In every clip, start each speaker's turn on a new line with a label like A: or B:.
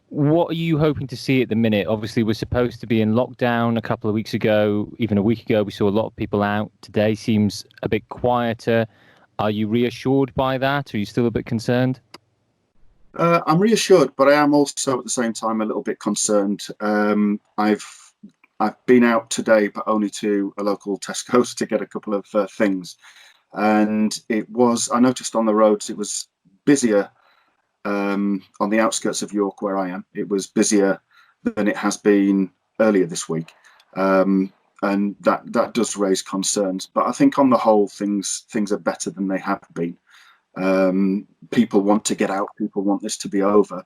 A: What are you hoping to see at the minute? Obviously, we're supposed to be in lockdown a couple of weeks ago, even a week ago. We saw a lot of people out. Today seems a bit quieter. Are you reassured by that? Or are you still a bit concerned?
B: I'm reassured, but I am also at the same time a little bit concerned. I've been out today, but only to a local Tesco's to get a couple of things, and I noticed on the roads it was busier on the outskirts of York where I am. It was busier than it has been earlier this week, and that does raise concerns. But I think on the whole, things are better than they have been. People want to get out. People want this to be over,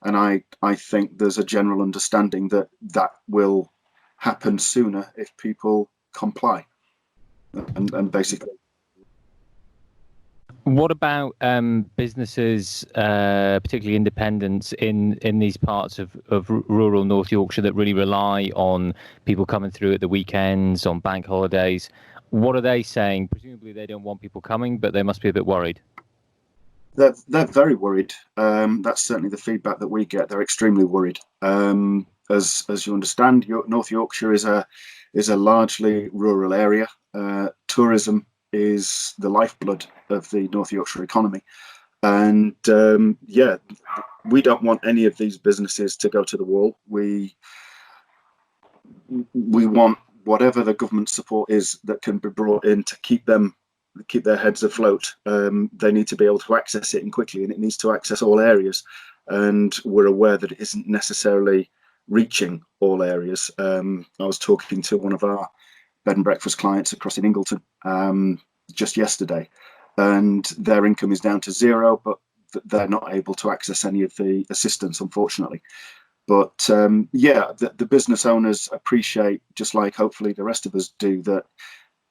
B: and I think there's a general understanding that that will happen sooner if people comply and basically.
A: What about businesses, particularly independents in these parts of rural North Yorkshire that really rely on people coming through at the weekends, on bank holidays? What are they saying? Presumably they don't want people coming, but they must be a bit worried.
B: They're very worried. That's certainly the feedback that we get. They're extremely worried. As you understand, North Yorkshire is a largely rural area. Tourism is the lifeblood of the North Yorkshire economy, and yeah, we don't want any of these businesses to go to the wall. We want whatever the government support is that can be brought in to keep their heads afloat. They need to be able to access it and quickly, and it needs to access all areas. And we're aware that it isn't necessarily reaching all areas. I was talking to one of our bed and breakfast clients across in Ingleton just yesterday, and their income is down to zero, but they're not able to access any of the assistance, unfortunately. But yeah, the business owners appreciate, just like hopefully the rest of us do, that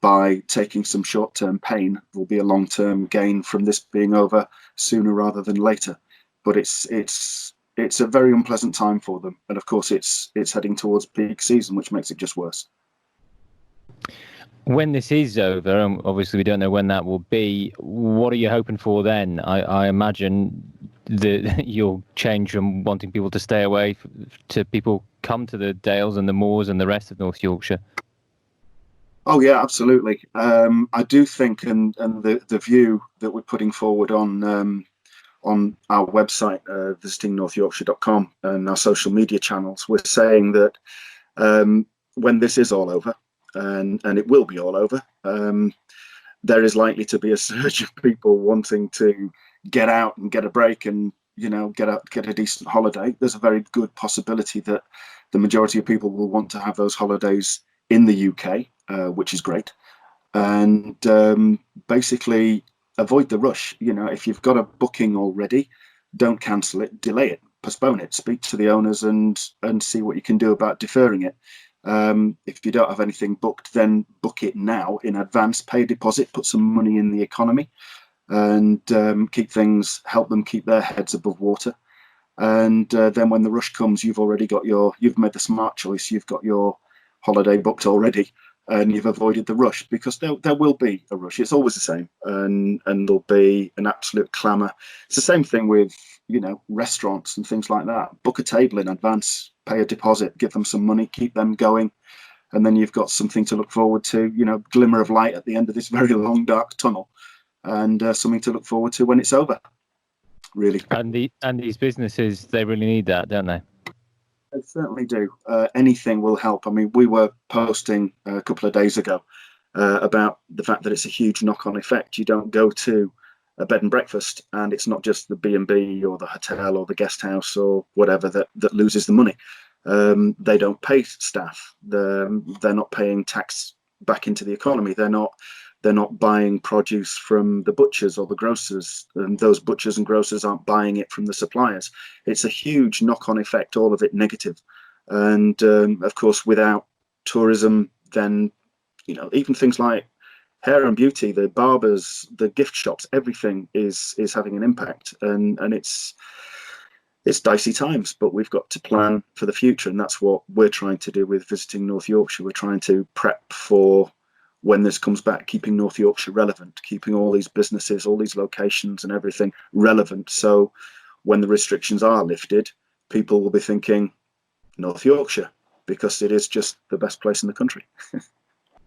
B: by taking some short-term pain, there'll be a long-term gain from this being over sooner rather than later. But it's a very unpleasant time for them, and of course it's heading towards peak season, which makes it just worse.
A: When this is over, and obviously we don't know when that will be, what are you hoping for then? I imagine that you'll change from wanting people to stay away to people come to the Dales and the Moors and the rest of North Yorkshire.
B: Oh yeah, absolutely. I do think, and the view that we're putting forward on our website, visitingnorthyorkshire.com, and our social media channels, we're saying that when this is all over, and it will be all over, there is likely to be a surge of people wanting to get out and get a break and get a decent holiday. There's a very good possibility that the majority of people will want to have those holidays in the UK, which is great, and basically avoid the rush. If you've got a booking already, don't cancel it, delay it, postpone it, speak to the owners and see what you can do about deferring it. If you don't have anything booked, then book it now in advance, pay a deposit, put some money in the economy, and help them keep their heads above water. And then when the rush comes, you've made the smart choice, you've got your holiday booked already, and you've avoided the rush, because there will be a rush. It's always the same, and there'll be an absolute clamour. It's the same thing with restaurants and things like that. Book a table in advance, pay a deposit, give them some money, keep them going, and then you've got something to look forward to. Glimmer of light at the end of this very long dark tunnel, and something to look forward to when it's over. Really.
A: And these businesses, they really need that, don't they?
B: They certainly do. Anything will help. I mean, we were posting a couple of days ago about the fact that it's a huge knock-on effect. You don't go to a bed and breakfast, and it's not just the B&B or the hotel or the guest house or whatever that loses the money. They don't pay staff. They're not paying tax back into the economy. They're not buying produce from the butchers or the grocers, and those butchers and grocers aren't buying it from the suppliers. It's a huge knock-on effect, all of it negative. And of course, without tourism, then even things like hair and beauty, the barbers, the gift shops, everything is having an impact, and it's dicey times. But we've got to plan for the future, and that's what we're trying to do with Visiting North Yorkshire. We're trying to prep for when this comes back, keeping North Yorkshire relevant, keeping all these businesses, all these locations and everything relevant. So when the restrictions are lifted, people will be thinking North Yorkshire, because it is just the best place in the country.